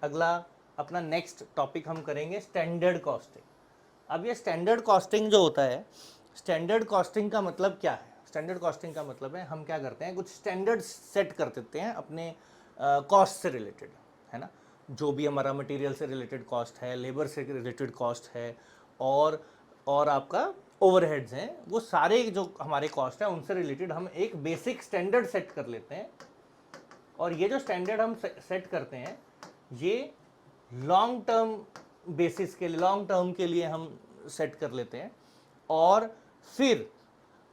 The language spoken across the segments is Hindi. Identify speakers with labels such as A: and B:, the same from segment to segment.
A: अगला अपना नेक्स्ट टॉपिक हम करेंगे स्टैंडर्ड कॉस्टिंग। अब ये स्टैंडर्ड कॉस्टिंग जो होता है, स्टैंडर्ड कॉस्टिंग का मतलब क्या है? स्टैंडर्ड कॉस्टिंग का मतलब है हम क्या करते हैं, कुछ स्टैंडर्ड सेट कर देते हैं अपने कॉस्ट से रिलेटेड, है ना। जो भी हमारा मटेरियल से रिलेटेड कॉस्ट है, लेबर से रिलेटेड कॉस्ट है, और आपका ओवरहेड्स हैं, वो सारे जो हमारे कॉस्ट है उनसे रिलेटेड हम एक बेसिक स्टैंडर्ड सेट कर लेते हैं। और ये जो स्टैंडर्ड हम सेट करते हैं ये लॉन्ग टर्म बेसिस के लिए, लॉन्ग टर्म के लिए हम सेट कर लेते हैं। और फिर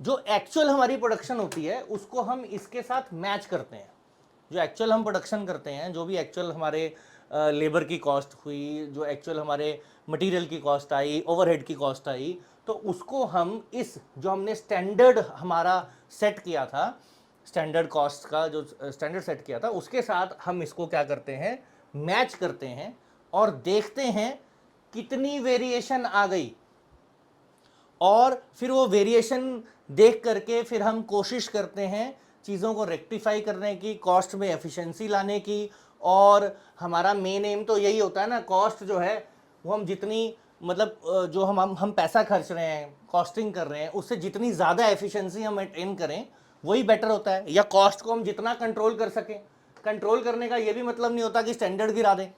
A: जो एक्चुअल हमारी प्रोडक्शन होती है उसको हम इसके साथ मैच करते हैं। जो एक्चुअल हम प्रोडक्शन करते हैं, जो भी एक्चुअल हमारे लेबर की कॉस्ट हुई, जो एक्चुअल हमारे मटेरियल की कॉस्ट आई, ओवरहेड की कॉस्ट आई, तो उसको हम इस जो हमने स्टैंडर्ड हमारा सेट किया था, स्टैंडर्ड कॉस्ट का जो स्टैंडर्ड सेट किया था, उसके साथ हम इसको क्या करते हैं, मैच करते हैं और देखते हैं कितनी वेरिएशन आ गई। और फिर वो वेरिएशन देख करके फिर हम कोशिश करते हैं चीज़ों को रेक्टिफाई करने की, कॉस्ट में एफिशिएंसी लाने की। और हमारा मेन एम तो यही होता है ना, कॉस्ट जो है वो हम जितनी मतलब जो हम पैसा खर्च रहे हैं, कॉस्टिंग कर रहे हैं, उससे जितनी ज़्यादा एफिशिएंसी हम अटेन करें वही बेटर होता है। या कॉस्ट को हम जितना कंट्रोल कर सकें। कंट्रोल करने का ये भी मतलब नहीं होता कि स्टैंडर्ड गिरा दें,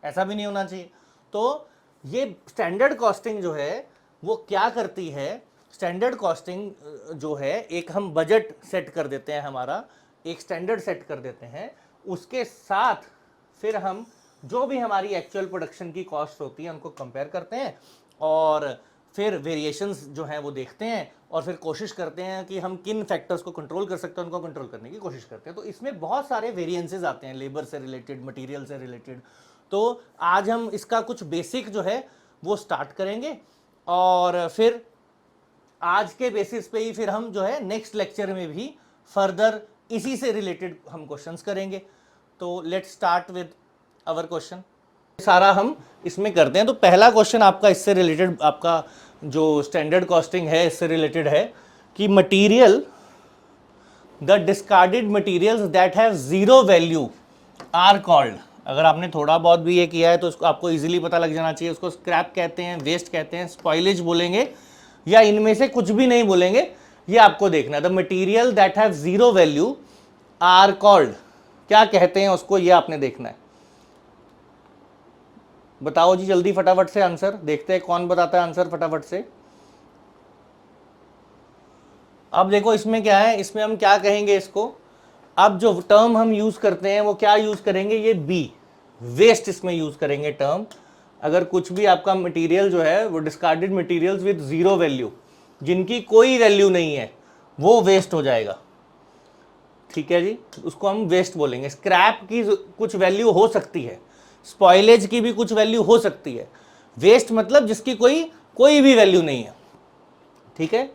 A: ऐसा भी नहीं होना चाहिए। तो ये स्टैंडर्ड कॉस्टिंग जो है वो क्या करती है, स्टैंडर्ड कॉस्टिंग जो है, एक हम बजट सेट कर देते हैं, हमारा एक स्टैंडर्ड सेट कर देते हैं, उसके साथ फिर हम जो भी हमारी एक्चुअल प्रोडक्शन की कॉस्ट होती है उनको कंपेयर करते हैं और फिर वेरिएशंस जो हैं वो देखते हैं और फिर कोशिश करते हैं कि हम किन फैक्टर्स को कंट्रोल कर सकते हैं, उनको कंट्रोल करने की कोशिश करते हैं। तो इसमें बहुत सारे वेरिएंसेस आते हैं, लेबर से रिलेटेड, मटेरियल से रिलेटेड। तो आज हम इसका कुछ बेसिक जो है वो स्टार्ट करेंगे और फिर आज के बेसिस पे ही फिर हम जो है नेक्स्ट लेक्चर में भी फर्दर इसी से रिलेटेड हम क्वेश्चंस करेंगे। तो let's start with our question. सारा हम इसमें करते हैं। तो पहला क्वेश्चन आपका इससे रिलेटेड, आपका जो स्टैंडर्ड कॉस्टिंग है इससे रिलेटेड है कि material, the discarded materials that have zero value are called. अगर आपने थोड़ा बहुत भी ये किया है तो उसको आपको इजीली पता लग जाना चाहिए। उसको स्क्रैप कहते हैं, वेस्ट कहते हैं, स्पॉइलेज बोलेंगे या इनमें से कुछ भी नहीं बोलेंगे, ये आपको देखना है। The material that have zero value are called, क्या कहते हैं उसको, ये आपने देखना है। बताओ जी जल्दी फटाफट से आंसर, देखते हैं कौन बताता है आंसर फटाफट से। अब देखो इसमें क्या है, इसमें हम क्या कहेंगे इसको, अब जो टर्म हम यूज करते हैं वो क्या यूज करेंगे, ये बी, वेस्ट इसमें यूज करेंगे टर्म। अगर कुछ भी आपका मटेरियल जो है वो discarded materials with zero value, जिनकी कोई वैल्यू नहीं है, वो वेस्ट हो जाएगा। ठीक है जी, उसको हम वेस्ट बोलेंगे। स्क्रैप की कुछ वैल्यू हो सकती है, स्पॉइलेज की भी कुछ वैल्यू हो सकती है। वेस्ट मतलब जिसकी कोई भी वैल्यू नहीं है। ठीक है,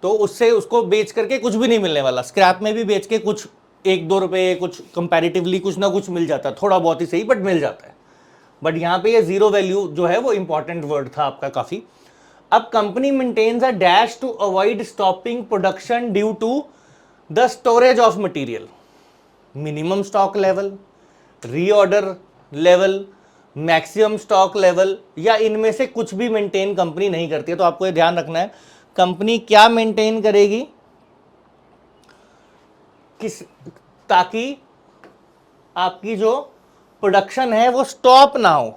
A: तो उससे उसको बेच करके कुछ भी नहीं मिलने वाला। स्क्रैप में भी बेच के कुछ 1-2 रुपए, कुछ कंपैरेटिवली कुछ ना कुछ मिल जाता है, थोड़ा बहुत ही सही बट मिल जाता है। बट यहां पे ये जीरो वैल्यू जो है वो इंपॉर्टेंट वर्ड था आपका काफी। अब company maintains a dash to avoid stopping production due to the storage of material, minimum stock level, reorder level, maximum stock level, या इनमें से कुछ भी मेंटेन कंपनी नहीं करती है। तो आपको ये ध्यान रखना है, कंपनी क्या मेंटेन करेगी, किस, ताकि आपकी जो प्रोडक्शन है वो स्टॉप ना हो।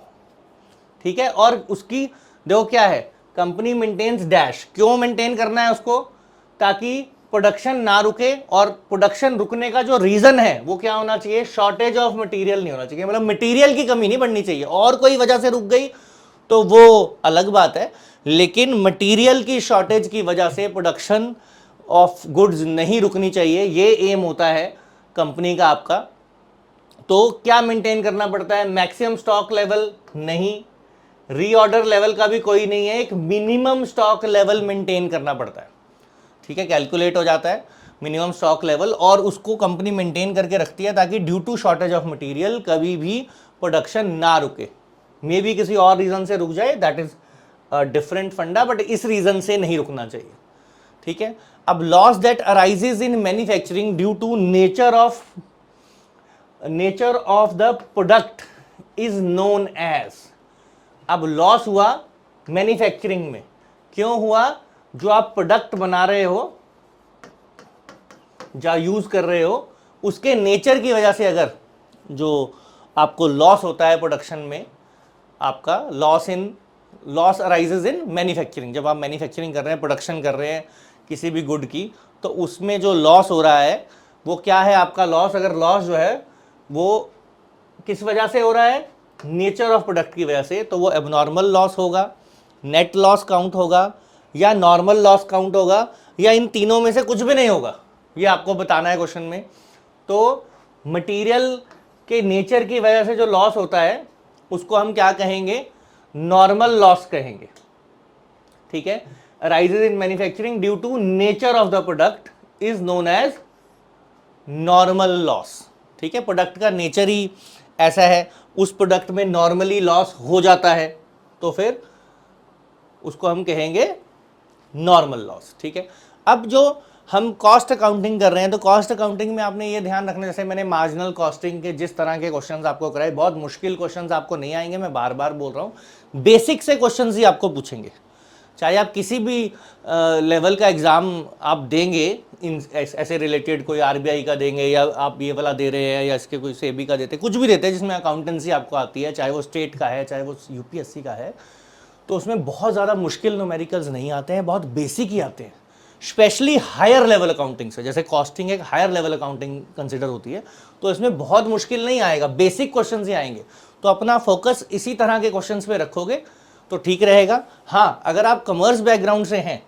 A: ठीक है, और उसकी देखो क्या है, कंपनी मेंटेन्स डैश, क्यों मेंटेन करना है उसको, ताकि प्रोडक्शन ना रुके। और प्रोडक्शन रुकने का जो रीजन है वो क्या होना चाहिए, शॉर्टेज ऑफ मटेरियल नहीं होना चाहिए, मतलब मटेरियल की कमी नहीं बढ़नी चाहिए। और कोई वजह से रुक गई तो वो अलग बात है, लेकिन मटेरियल की शॉर्टेज की वजह से प्रोडक्शन ऑफ गुड्स नहीं रुकनी चाहिए, ये एम होता है कंपनी का आपका। तो क्या मेंटेन करना पड़ता है, मैक्सिमम स्टॉक लेवल नहीं, रीऑर्डर लेवल का भी कोई नहीं है, एक मिनिमम स्टॉक लेवल मेंटेन करना पड़ता है। ठीक है, कैलकुलेट हो जाता है मिनिमम स्टॉक लेवल, और उसको कंपनी मेंटेन करके रखती है ताकि due to shortage of material कभी भी प्रोडक्शन ना रुके। मे बी किसी और रीजन से रुक जाए, that is different funda, but इस रीजन से नहीं रुकना चाहिए। ठीक है, अब loss that arises in manufacturing due to nature of the product is known as. अब लॉस हुआ मैन्युफैक्चरिंग में, क्यों हुआ? जो आप प्रोडक्ट बना रहे हो, जो यूज कर रहे हो, उसके नेचर की वजह से अगर जो आपको लॉस होता है प्रोडक्शन में, आपका लॉस अराइजेज इन मैन्युफैक्चरिंग। जब आप मैन्युफैक्चरिंग कर रहे हैं, प्रोडक्शन कर रहे हैं किसी भी गुड की, तो उसमें जो लॉस हो रहा है वो क्या है आपका लॉस? अगर लॉस जो है वो किस वजह से हो रहा है? नेचर ऑफ प्रोडक्ट की वजह से, तो वो एबनॉर्मल लॉस होगा, नेट लॉस काउंट होगा, या नॉर्मल लॉस काउंट होगा, या इन तीनों में से कुछ भी नहीं होगा। ये आपको बताना है क्वेश्चन में। तो मटेरियल के नेचर की वजह से जो लॉस होता है उसको हम क्या कहेंगे? नॉर्मल लॉस कहेंगे। ठीक है, arises in manufacturing due to nature of the product is known as normal loss. ठीक है, प्रोडक्ट का नेचर ही ऐसा है, उस प्रोडक्ट में नॉर्मली लॉस हो जाता है, तो फिर उसको हम कहेंगे नॉर्मल लॉस। ठीक है, अब जो हम कॉस्ट अकाउंटिंग कर रहे हैं, तो कॉस्ट अकाउंटिंग में आपने ये ध्यान रखना, जैसे मैंने मार्जिनल कॉस्टिंग के जिस तरह के क्वेश्चंस आपको कराए, बहुत मुश्किल क्वेश्चंस आपको नहीं आएंगे, मैं बार बार बोल रहा हूँ, बेसिक से क्वेश्चंस ही आपको पूछेंगे। चाहे आप किसी भी लेवल का एग्जाम आप देंगे, इन ऐसे रिलेटेड कोई आरबीआई का देंगे, या आप ये वाला दे रहे हैं, या इसके कोई सेबी का देते हैं, कुछ भी देते हैं जिसमें अकाउंटेंसी आपको आती है, चाहे वो स्टेट का है, चाहे वो यूपीएससी का है, तो उसमें बहुत ज़्यादा मुश्किल न्यूमेरिकल्स नहीं आते हैं, बहुत बेसिक ही आते हैं। स्पेशली हायर लेवल अकाउंटिंग से, जैसे कॉस्टिंग एक हायर लेवल अकाउंटिंग कंसिडर होती है, तो इसमें बहुत मुश्किल नहीं आएगा, बेसिक क्वेश्चंस ही आएंगे। तो अपना फोकस इसी तरह के क्वेश्चंस पे रखोगे तो ठीक रहेगा। हाँ, अगर आप कॉमर्स बैकग्राउंड से हैं,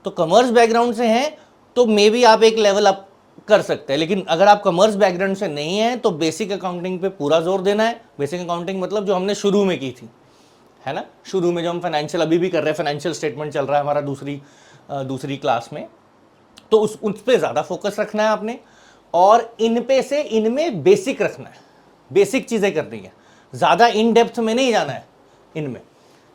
A: तो कॉमर्स बैकग्राउंड से हैं तो मे बी आप एक लेवल अप कर सकते हैं, लेकिन अगर आप कॉमर्स बैकग्राउंड से नहीं हैं तो बेसिक अकाउंटिंग पे पूरा जोर देना है। बेसिक अकाउंटिंग मतलब जो हमने शुरू में की थी, है ना, शुरू में जो हम फाइनेंशियल अभी भी कर रहे हैं, फाइनेंशियल स्टेटमेंट चल रहा है हमारा दूसरी क्लास में, तो उस पर ज़्यादा फोकस रखना है आपने, और इनमें बेसिक रखना है, बेसिक चीज़ें करनी है, ज़्यादा इन डेप्थ में नहीं जाना है इनमें।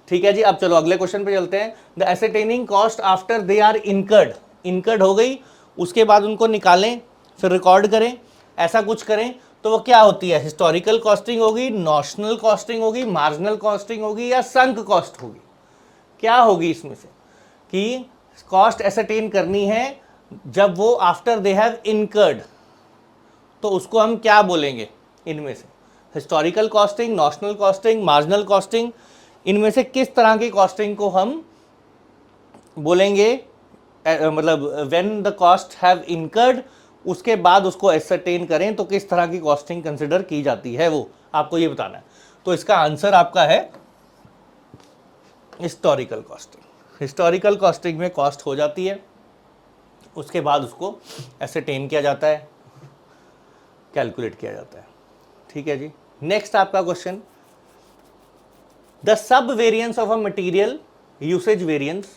A: ठीक है जी, अब चलो अगले क्वेश्चन पे चलते हैं। The ascertaining cost after they are incurred हो गई, उसके बाद उनको निकालें, फिर रिकॉर्ड करें, ऐसा कुछ करें, तो वो क्या होती है? हिस्टोरिकल कॉस्टिंग होगी, नॉशनल कॉस्टिंग होगी, मार्जिनल कॉस्टिंग होगी, या संक कॉस्ट होगी? क्या होगी इसमें से? कि कॉस्ट एसेटेन करनी है जब वो आफ्टर दे हैव इनकर्ड, तो उसको हम क्या बोलेंगे? इनमें से historical costing, notional costing, marginal costing, इनमें से किस तरह की कॉस्टिंग को हम बोलेंगे? मतलब when the cost have incurred, उसके बाद उसको एसेटेन करें तो किस तरह की कॉस्टिंग कंसिडर की जाती है, वो आपको ये बताना है। तो इसका आंसर आपका है हिस्टोरिकल कॉस्टिंग। हिस्टोरिकल कॉस्टिंग में कॉस्ट हो जाती है, उसके बाद उसको एसेटेन किया जाता है, कैलकुलेट किया जाता है। ठीक है जी, नेक्स्ट आपका question, the sub variance of a material usage variance.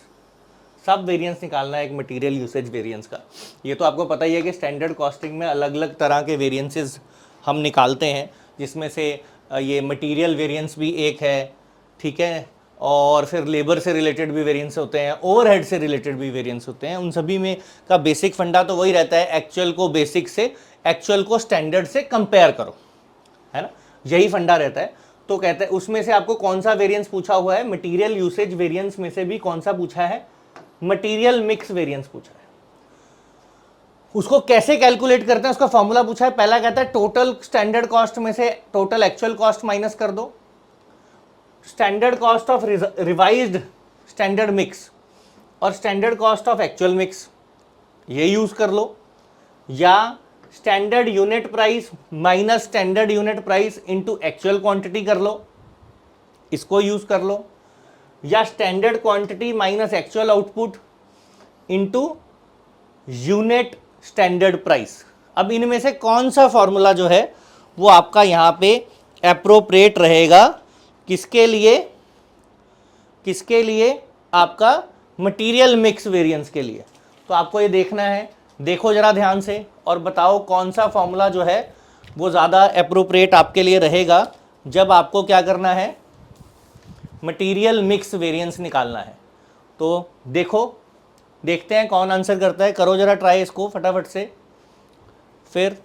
A: सब वेरिएंस निकालना है एक मटेरियल यूसेज वेरिएंस का। ये तो आपको पता ही है कि स्टैंडर्ड कॉस्टिंग में अलग अलग तरह के वेरिएंसेस हम निकालते हैं, जिसमें से ये मटेरियल वेरिएंस भी एक है, ठीक है, और फिर लेबर से रिलेटेड भी वेरिएंस होते हैं, ओवरहेड से रिलेटेड भी वेरिएंस होते हैं। उन सभी में का बेसिक फंडा तो वही रहता है, एक्चुअल को बेसिक से, एक्चुअल को स्टैंडर्ड से कंपेयर करो, है ना, यही फंडा रहता है। तो कहते हैं उसमें से आपको कौन सा वेरिएंस पूछा हुआ है? मटेरियल यूसेज वेरिएंस में से भी कौन सा पूछा है? मटेरियल मिक्स वेरिएंस पूछा है। उसको कैसे कैलकुलेट करते हैं उसका फॉर्मूला पूछा है। पहला कहता है टोटल स्टैंडर्ड कॉस्ट में से टोटल एक्चुअल कॉस्ट माइनस कर दो, standard cost of revised standard mix और standard cost of actual mix, ये यूज कर लो, या standard unit price minus standard unit price into actual quantity कर लो, इसको यूज कर लो, या standard quantity minus actual output into unit standard price. अब इनमें से कौन सा फॉर्मूला जो है वो आपका यहाँ पे एप्रोप्रिएट रहेगा? किसके लिए? किसके लिए? आपका मटेरियल मिक्स वेरिएंस के लिए। तो आपको ये देखना है, देखो जरा ध्यान से और बताओ कौन सा फॉर्मूला जो है वो ज़्यादा एप्रोप्रिएट आपके लिए रहेगा जब आपको क्या करना है? मटेरियल मिक्स वेरिएंस निकालना है। तो देखो, देखते हैं कौन आंसर करता है, करो जरा ट्राई इसको फटाफट से। फिर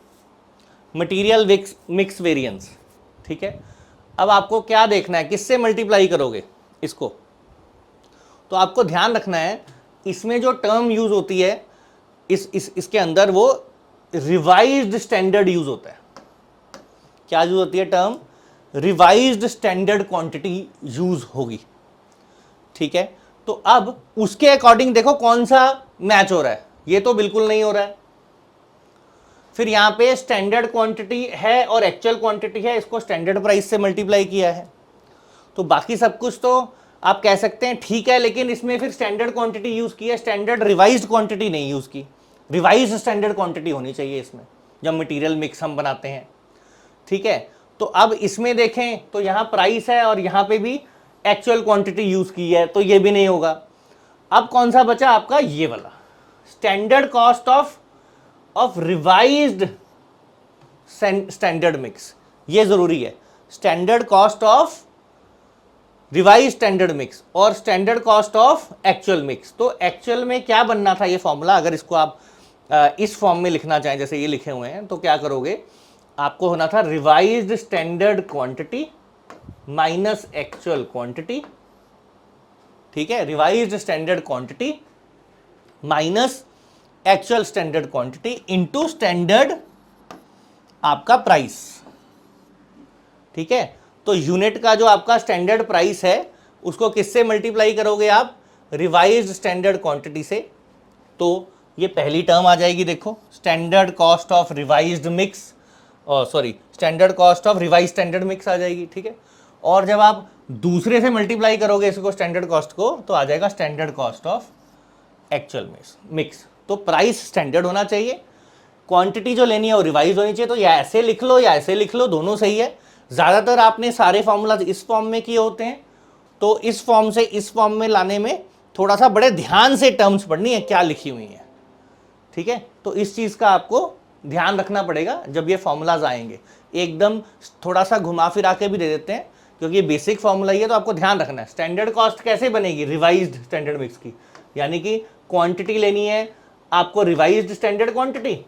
A: मटेरियल मिक्स वेरिएंस, ठीक है, अब आपको क्या देखना है, किससे मल्टीप्लाई करोगे इसको, तो आपको ध्यान रखना है इसमें जो टर्म यूज होती है इसके अंदर वो रिवाइज्ड स्टैंडर्ड यूज होता है। क्या यूज होती है term? Revised standard quantity use होगी, ठीक है। तो अब उसके अकॉर्डिंग देखो कौन सा मैच हो रहा है, ये तो बिल्कुल नहीं हो रहा है। फिर यहां पे स्टैंडर्ड क्वांटिटी है और एक्चुअल क्वांटिटी है, इसको स्टैंडर्ड प्राइस से मल्टीप्लाई किया है, तो बाकी सब कुछ तो आप कह सकते हैं ठीक है, लेकिन इसमें फिर स्टैंडर्ड क्वांटिटी यूज की है, स्टैंडर्ड रिवाइज्ड क्वांटिटी नहीं यूज की। रिवाइज्ड स्टैंडर्ड क्वांटिटी होनी चाहिए इसमें जब मटेरियल मिक्स हम बनाते हैं, ठीक है। तो अब इसमें देखें तो यहां प्राइस है और यहां पे भी एक्चुअल क्वांटिटी यूज की है, तो ये भी नहीं होगा। अब कौन सा बचा आपका? ये वाला standard cost of revised standard mix, ये जरूरी है। Standard cost of revise standard mix और standard cost of actual mix. तो एक्चुअल में क्या बनना था ये फॉर्मूला, अगर इसको आप इस फॉर्म में लिखना चाहें जैसे ये लिखे हुए हैं, तो क्या करोगे, आपको होना था revised standard quantity minus actual quantity, ठीक है। Revised standard quantity minus actual standard quantity into standard आपका प्राइस, ठीक है। तो यूनिट का जो आपका स्टैंडर्ड प्राइस है उसको किससे मल्टीप्लाई करोगे आप? रिवाइज्ड स्टैंडर्ड क्वांटिटी से। तो ये पहली टर्म आ जाएगी, देखो standard cost of revised mix, sorry standard cost of revise standard mix आ जाएगी, ठीक है। और जब आप दूसरे से मल्टीप्लाई करोगे इसको स्टैंडर्ड कॉस्ट को, तो आ जाएगा standard cost of actual mix. तो प्राइस स्टैंडर्ड होना चाहिए, क्वांटिटी जो लेनी है वो रिवाइज होनी चाहिए। तो या ऐसे लिख लो या ऐसे लिख लो, दोनों सही है। ज़्यादातर आपने सारे फॉर्मूला इस फॉर्म में किए होते हैं, तो इस फॉर्म से इस फॉर्म में लाने में थोड़ा सा बड़े ध्यान से टर्म्स पढ़नी है क्या लिखी हुई है, ठीक है। तो इस चीज़ का आपको ध्यान रखना पड़ेगा जब ये फॉर्मूलाज आएंगे। एकदम थोड़ा सा घुमा फिरा के भी दे देते हैं क्योंकि ये बेसिक फॉर्मूला ही है, तो आपको ध्यान रखना है। स्टैंडर्ड कॉस्ट कैसे बनेगी? रिवाइज्ड स्टैंडर्ड मिक्स की, यानी कि क्वांटिटी लेनी है आपको रिवाइज्ड स्टैंडर्ड क्वांटिटी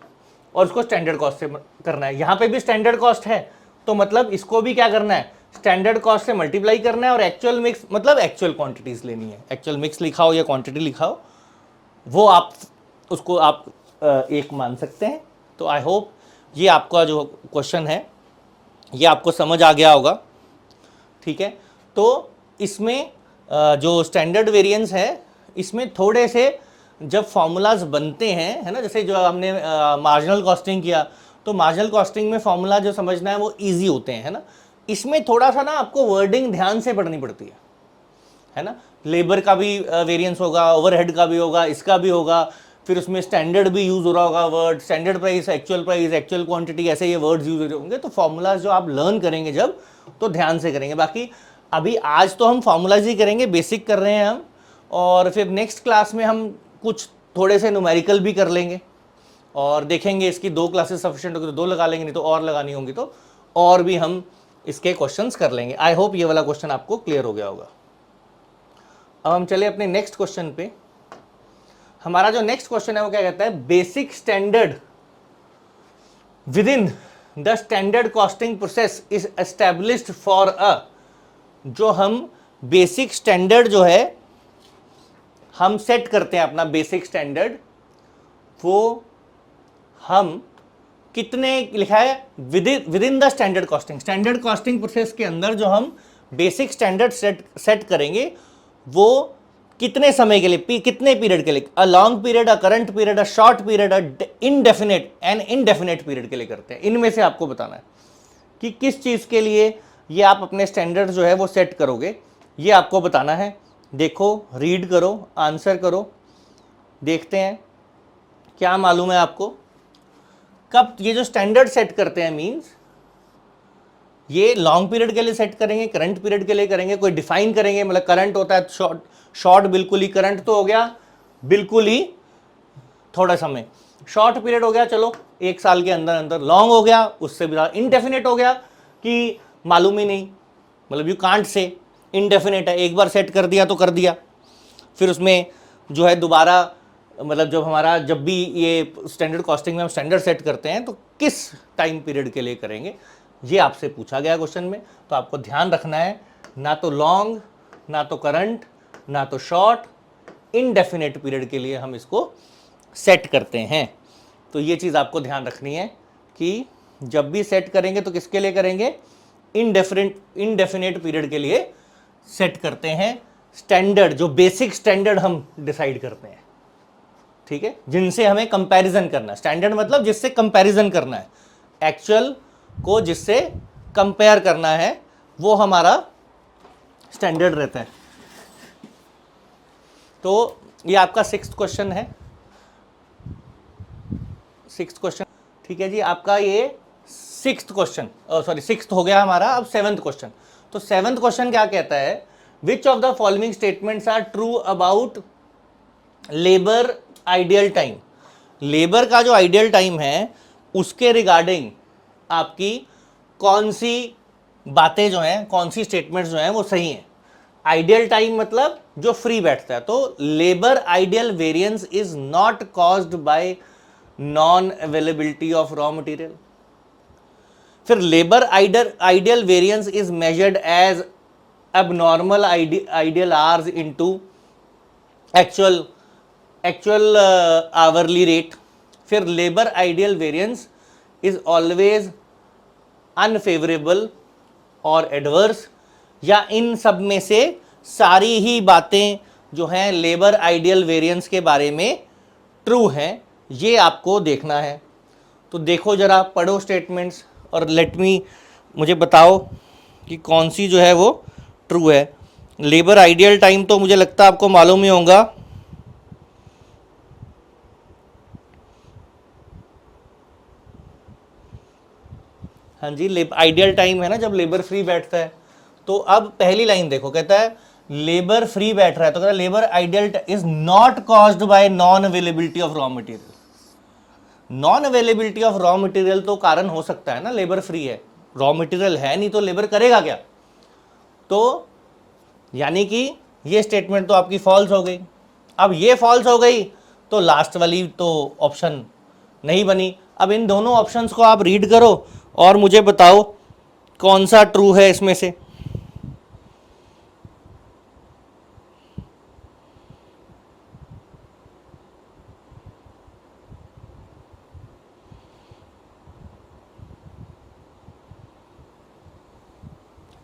A: और उसको स्टैंडर्ड कॉस्ट से करना है। यहाँ पे भी स्टैंडर्ड कॉस्ट है, तो मतलब इसको भी क्या करना है? स्टैंडर्ड कॉस्ट से मल्टीप्लाई करना है। और एक्चुअल मिक्स मतलब एक्चुअल क्वांटिटीज लेनी है। एक्चुअल मिक्स लिखाओ या क्वांटिटी लिखाओ, वो आप उसको आप एक मान सकते हैं। तो आई होप ये आपका जो क्वेश्चन है ये आपको समझ आ गया होगा, ठीक है। तो इसमें जो स्टैंडर्ड वेरिएंस है, इसमें थोड़े से जब फॉर्मूलाज बनते हैं, है ना, जैसे जो हमने मार्जिनल कॉस्टिंग किया, तो मार्जिनल कॉस्टिंग में फॉर्मूला जो समझना है वो इजी होते हैं, है ना। इसमें थोड़ा सा ना आपको वर्डिंग ध्यान से पढ़नी पड़ती है ना। लेबर का भी वेरिएंस होगा, ओवरहेड का भी होगा, इसका भी होगा, फिर उसमें स्टैंडर्ड भी यूज हो रहा होगा word, standard price, actual quantity, ऐसे ये वर्ड्स यूज होंगे। तो फॉर्मूलाज जो आप लर्न करेंगे जब, तो ध्यान से करेंगे। बाकी अभी आज तो हम फॉर्मूलाज ही करेंगे, बेसिक कर रहे हैं हम, और फिर नेक्स्ट क्लास में हम कुछ थोड़े से न्यूमेरिकल भी कर लेंगे और देखेंगे इसकी 2 क्लासेस सफिशिएंट होगी तो 2 लगा लेंगे, नहीं तो और लगानी होंगी तो और भी हम इसके क्वेश्चंस कर लेंगे। आई होप ये वाला क्वेश्चन आपको क्लियर हो गया होगा। अब हम चले अपने नेक्स्ट क्वेश्चन पे। हमारा जो नेक्स्ट क्वेश्चन है वो क्या कहता है? Basic standard with in the standard costing process is established for a, जो हम बेसिक स्टैंडर्ड जो है हम सेट करते हैं अपना बेसिक स्टैंडर्ड, वो हम कितने लिखा है? With in the standard costing process के अंदर जो हम बेसिक स्टैंडर्ड सेट करेंगे वो कितने समय के लिए, कितने पीरियड के लिए? A long period, a current period, a short period, a indefinite period के लिए करते हैं। इनमें से आपको बताना है कि किस चीज़ के लिए ये आप अपने स्टैंडर्ड जो है वो सेट करोगे, ये आपको बताना है। देखो, रीड करो, आंसर करो, देखते हैं क्या मालूम है आपको। कब ये जो स्टैंडर्ड सेट करते हैं मींस ये लॉन्ग पीरियड के लिए सेट करेंगे, करंट पीरियड के लिए करेंगे, कोई डिफाइन करेंगे, मतलब करंट होता है शॉर्ट बिल्कुल ही करंट तो हो गया, बिल्कुल ही थोड़ा समय। शॉर्ट पीरियड हो गया चलो 1 साल के अंदर अंदर, लॉन्ग हो गया उससे भी ज़्यादा, इनडेफिनेट हो गया कि मालूम ही नहीं, मतलब यू कांट से, इनडेफिनेट है, एक बार सेट कर दिया तो कर दिया। फिर उसमें जो है दोबारा, मतलब जब भी ये स्टैंडर्ड कॉस्टिंग में हम स्टैंडर्ड सेट करते हैं तो किस टाइम पीरियड के लिए करेंगे, ये आपसे पूछा गया क्वेश्चन में, तो आपको ध्यान रखना है ना तो लॉन्ग, ना तो करंट, ना तो शॉर्ट, इनडेफिनेट पीरियड के लिए हम इसको सेट करते हैं। तो ये चीज़ आपको ध्यान रखनी है कि जब भी सेट करेंगे तो किसके लिए करेंगे, इनडेफिनेट पीरियड के लिए सेट करते हैं। स्टैंडर्ड, जो बेसिक स्टैंडर्ड हम डिसाइड करते हैं, ठीक है, जिनसे हमें कंपैरिजन करना है। स्टैंडर्ड मतलब जिससे कंपैरिजन करना है, एक्चुअल को जिससे कंपेयर करना है, वो हमारा स्टैंडर्ड रहता है। तो ये आपका 6th क्वेश्चन है, 6th क्वेश्चन, ठीक है जी। आपका ये 6th क्वेश्चन, सॉरी 6th हो गया हमारा। अब 7th क्वेश्चन। तो 7th क्वेश्चन क्या कहता है, which of the following statements are true about labour ideal time. Labour का जो आइडियल टाइम है उसके रिगार्डिंग आपकी कौन सी बातें जो हैं, कौन सी स्टेटमेंट्स जो हैं वो सही हैं। आइडियल टाइम मतलब जो फ्री बैठता है। तो labour ideal variance is not caused by non availability of raw material. फिर labour ideal variance is measured as abnormal ideal hours into actual hourly rate। फिर labour ideal variance is always unfavourable और एडवर्स, या इन सब में से सारी ही बातें जो हैं लेबर आइडियल वेरिएंस के बारे में ट्रू हैं, ये आपको देखना है। तो देखो जरा, पढ़ो स्टेटमेंट्स और मुझे बताओ कि कौन सी जो है वो ट्रू है। लेबर आइडियल टाइम तो मुझे लगता है आपको मालूम ही होगा, हाँ जी, आइडियल टाइम है ना जब लेबर फ्री बैठता है। तो अब पहली लाइन देखो, कहता है लेबर फ्री बैठ रहा है, तो कहता है labour ideal is not caused by non availability of raw material. Non availability of raw material तो कारण हो सकता है ना, लेबर फ्री है, रॉ मटेरियल है नहीं तो लेबर करेगा क्या। तो यानी कि ये स्टेटमेंट तो आपकी फॉल्स हो गई। अब ये फॉल्स हो गई तो लास्ट वाली तो ऑप्शन नहीं बनी। अब इन दोनों ऑप्शंस को आप रीड करो और मुझे बताओ कौन सा ट्रू है इसमें से।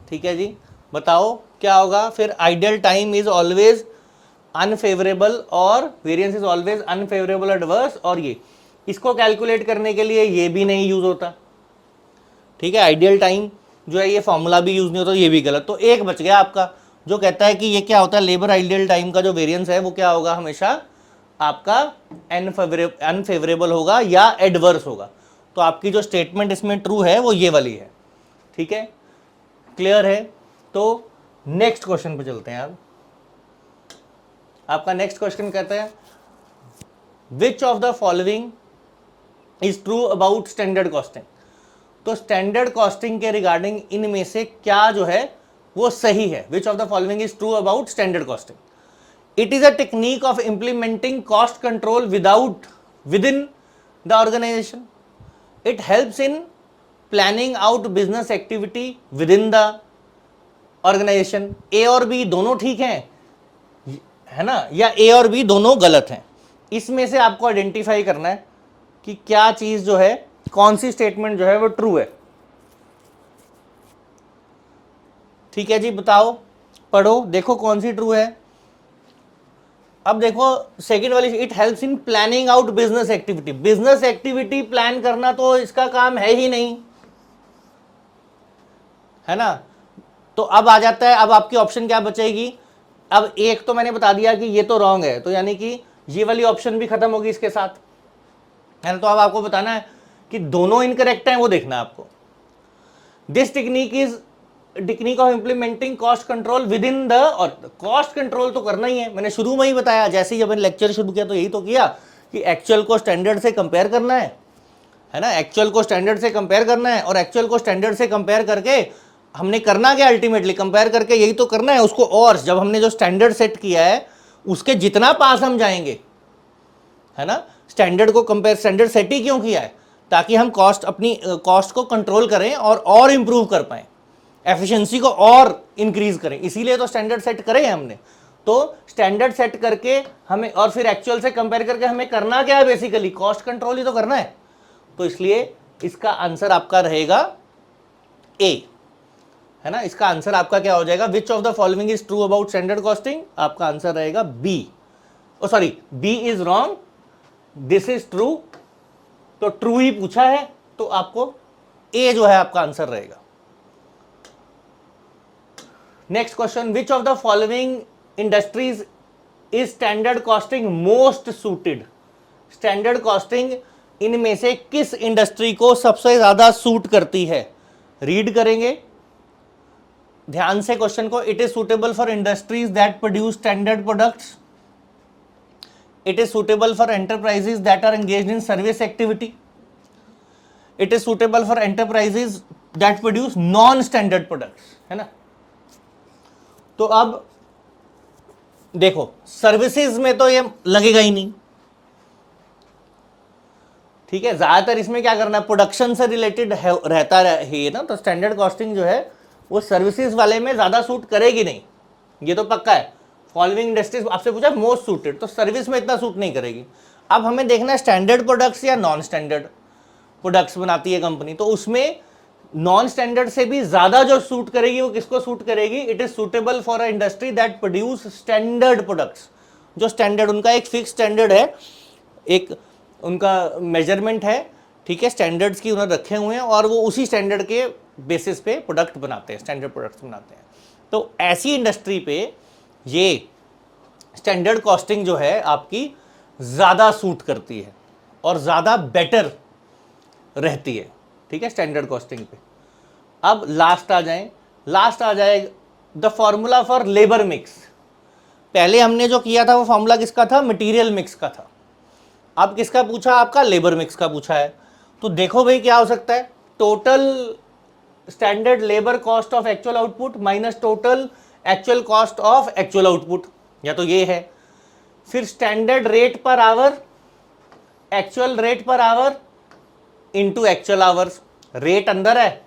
A: ठीक है जी, बताओ क्या होगा फिर। Ideal time is always unfavourable और variance is always unfavourable adverse, और ये इसको कैलकुलेट करने के लिए ये भी नहीं यूज होता, ठीक है। आइडियल टाइम जो है ये फॉर्मूला भी यूज नहीं होता, ये भी गलत। तो एक बच गया आपका, जो कहता है कि ये क्या होता है, लेबर आइडियल टाइम का जो वेरिएंस है वो क्या होगा, हमेशा आपका अनफेवरेबल होगा या एडवर्स होगा। तो आपकी जो स्टेटमेंट इसमें ट्रू है वो ये वाली है, ठीक है, क्लियर है। तो नेक्स्ट क्वेश्चन पे चलते हैं। अब आपका नेक्स्ट क्वेश्चन कहता है which of the following is true about standard costing. तो स्टैंडर्ड कॉस्टिंग के रिगार्डिंग इनमें से क्या जो है वो सही है। Which of the following is true about standard costing. It is a technique of implementing cost control within the organisation. It helps in planning out business activity within the organisation. A और बी दोनों ठीक हैं, है ना, या ए और बी दोनों गलत हैं। इसमें से आपको आइडेंटिफाई करना है कि क्या चीज जो है, कौन सी स्टेटमेंट जो है वो ट्रू है। ठीक है जी, बताओ, पढ़ो, देखो कौन सी ट्रू है। अब देखो सेकंड वाली, it helps in planning out business activity. Business activity plan करना तो इसका काम है ही नहीं, है ना। तो अब आ जाता है, अब आपकी ऑप्शन क्या बचेगी। अब एक तो मैंने बता दिया कि ये तो रॉन्ग है, तो यानी कि ये वाली ऑप्शन भी खत्म होगी इसके साथ, है ना। तो अब आपको बताना है कि दोनों इनकरेक्ट हैं, वो देखना है आपको। This technique of implementing cost control within the, और कॉस्ट कंट्रोल तो करना ही है, मैंने शुरू में ही बताया, जैसे ही अपन लेक्चर शुरू किया तो यही तो किया कि एक्चुअल को स्टैंडर्ड से कंपेयर करना है ना। एक्चुअल को स्टैंडर्ड से कंपेयर करना है, और एक्चुअल को स्टैंडर्ड से कंपेयर करके हमने करना क्या, अल्टीमेटली कंपेयर करके यही तो करना है उसको। और जब हमने जो स्टैंडर्ड सेट किया है उसके जितना पास हम जाएंगे, है ना, स्टैंडर्ड को कंपेयर, स्टैंडर्ड सेट ही क्यों किया है, ताकि हम अपनी कॉस्ट को कंट्रोल करें और इंप्रूव कर पाएं, एफिशिएंसी को और इंक्रीज करें। इसीलिए तो स्टैंडर्ड सेट करे हैं हमने। तो स्टैंडर्ड सेट करके हमें, और फिर एक्चुअल से कंपेयर करके हमें करना क्या है, बेसिकली कॉस्ट कंट्रोल ही तो करना है। तो इसलिए इसका आंसर आपका रहेगा ए, है ना। इसका आंसर आपका क्या हो जाएगा, which of the following is true about standard costing, आपका आंसर रहेगा B. Oh sorry, B is wrong, this is true. तो ट्रू ही पूछा है, तो आपको ए जो है आपका आंसर रहेगा। Next question, which of the following industries is standard costing most suited. Standard costing इनमें से किस इंडस्ट्री को सबसे ज्यादा सूट करती है। रीड करेंगे ध्यान से क्वेश्चन को। It is suitable for industries that produce standard products, it is suitable for enterprises that are engaged in service activity, it is suitable for enterprises that produce non standard products, है ना। तो अब देखो, सर्विसेज में तो ये लगेगा ही नहीं, ठीक है। ज्यादातर इसमें क्या करना है, प्रोडक्शन से रिलेटेड रहता है ना। तो स्टैंडर्ड कॉस्टिंग जो है वो सर्विसेज वाले में ज्यादा सूट करेगी नहीं, ये तो पक्का है। फॉलोइंग इंडस्ट्रीज आपसे पूछा मोस्ट सूटेड, तो सर्विस में इतना सूट नहीं करेगी। अब हमें देखना है स्टैंडर्ड प्रोडक्ट्स या नॉन स्टैंडर्ड प्रोडक्ट्स बनाती है कंपनी, तो उसमें नॉन स्टैंडर्ड से भी ज्यादा जो सूट करेगी वो किसको सूट करेगी, it is suitable for a industry that produce standard products. जो स्टैंडर्ड, उनका एक फिक्स स्टैंडर्ड है, एक उनका मेजरमेंट है, ठीक है, स्टैंडर्ड्स की उन्होंने रखे हुए हैं और वो उसी स्टैंडर्ड के बेसिस पे प्रोडक्ट बनाते हैं, स्टैंडर्ड प्रोडक्ट्स बनाते हैं। तो ऐसी इंडस्ट्री पे ये स्टैंडर्ड कॉस्टिंग जो है आपकी ज़्यादा सूट करती है और ज़्यादा बेटर रहती है, ठीक है, स्टैंडर्ड कॉस्टिंग पे। अब लास्ट आ जाए the formula for labour mix. पहले हमने जो किया था वो फॉर्मूला किसका था, मटेरियल मिक्स का था। अब किसका पूछा, आपका लेबर मिक्स का पूछा है। तो देखो भाई क्या हो सकता है, total standard labour cost of actual output minus total actual cost of actual output, या तो ये है। फिर standard rate per hour, actual rate per hour into actual hours, rate अंदर है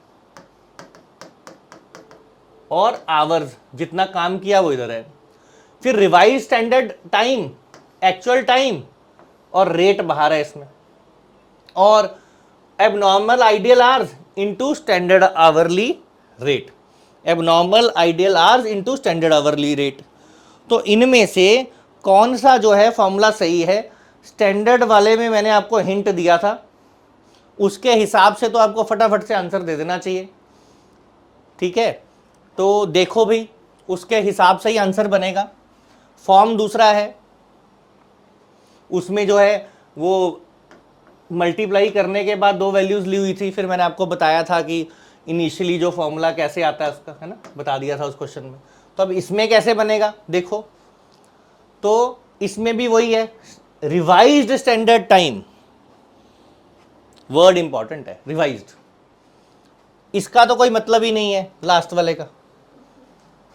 A: और आवर्स जितना काम किया वो इधर है। फिर revise standard time, actual time और रेट बाहर है इसमें, और abnormal ideal hours into standard hourly rate, abnormal ideal hours into standard hourly rate. तो इनमें से कौन सा जो है फॉर्मूला सही है, स्टैंडर्ड वाले में मैंने आपको हिंट दिया था, उसके हिसाब से तो आपको फटाफट से आंसर दे देना चाहिए, ठीक है। तो देखो भाई, उसके हिसाब से ही आंसर बनेगा। फॉर्म दूसरा है, उसमें जो है वो मल्टीप्लाई करने के बाद दो वैल्यूज ली हुई थी, फिर मैंने आपको बताया था कि इनिशियली जो फॉर्मूला कैसे आता है उसका, है ना, बता दिया था उस क्वेश्चन में। तो अब इसमें कैसे बनेगा देखो, तो इसमें भी वही है, revised standard time, word important है रिवाइज्ड, इसका तो कोई मतलब ही नहीं है लास्ट वाले का,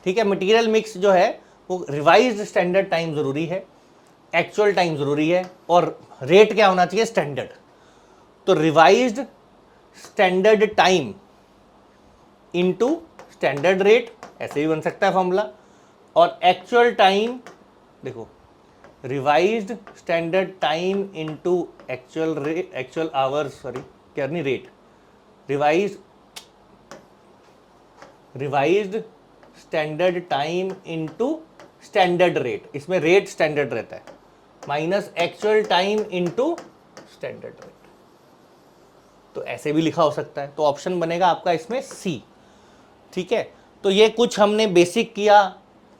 A: ठीक है। मटेरियल मिक्स जो है वो रिवाइज्ड स्टैंडर्ड टाइम जरूरी है, एक्चुअल टाइम जरूरी है, और रेट क्या होना चाहिए, स्टैंडर्ड। तो revised standard time into standard rate, ऐसे भी बन सकता है फॉर्मूला। और एक्चुअल टाइम, देखो, revised standard time into actual hours, sorry क्या नहीं, rate, revised standard time into standard rate, इसमें रेट स्टैंडर्ड रहता है, minus actual time into standard rate. तो ऐसे भी लिखा हो सकता है। तो ऑप्शन बनेगा आपका इसमें सी, ठीक है। तो ये कुछ हमने बेसिक किया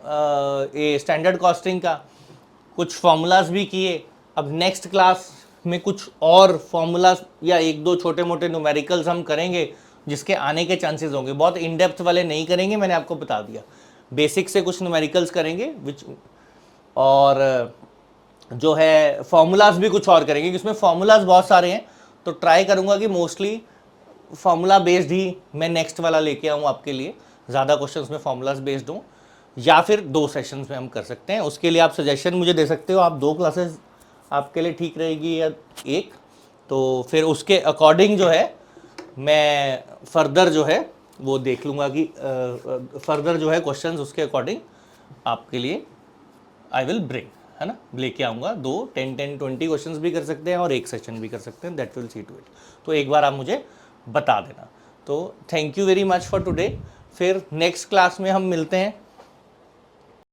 A: ये स्टैंडर्ड कॉस्टिंग का, कुछ फॉर्मूलाज भी किए। अब नेक्स्ट क्लास में कुछ और फॉर्मूलाज या एक दो छोटे मोटे न्यूमेरिकल्स हम करेंगे जिसके आने के चांसेस होंगे। बहुत इन डेप्थ वाले नहीं करेंगे, मैंने आपको बता दिया। बेसिक से कुछ न्यूमेरिकल्स करेंगे और जो है फॉर्मूलाज भी कुछ और करेंगे, जिसमें फॉर्मूलाज बहुत सारे हैं। तो ट्राई करूंगा कि मोस्टली फॉर्मूला बेस्ड ही मैं नेक्स्ट वाला लेके आऊँ आपके लिए, ज़्यादा क्वेश्चंस में फॉर्मूलाज बेस्ड हूँ, या फिर 2 सेशंस में हम कर सकते हैं। उसके लिए आप सजेशन मुझे दे सकते हो, आप 2 क्लासेस आपके लिए ठीक रहेगी या 1, तो फिर उसके अकॉर्डिंग जो है मैं फर्दर जो है वो देख लूँगा कि फर्दर जो है क्वेश्चंस उसके अकॉर्डिंग आपके लिए आई विल ब्रिंग, है ना, लेके आऊँगा। 2 10 20 क्वेश्चंस भी कर सकते हैं और एक सेशन भी कर सकते हैं, that will see to it. तो एक बार आप मुझे बता देना। तो thank you very much for today. फिर नेक्स्ट क्लास में हम मिलते हैं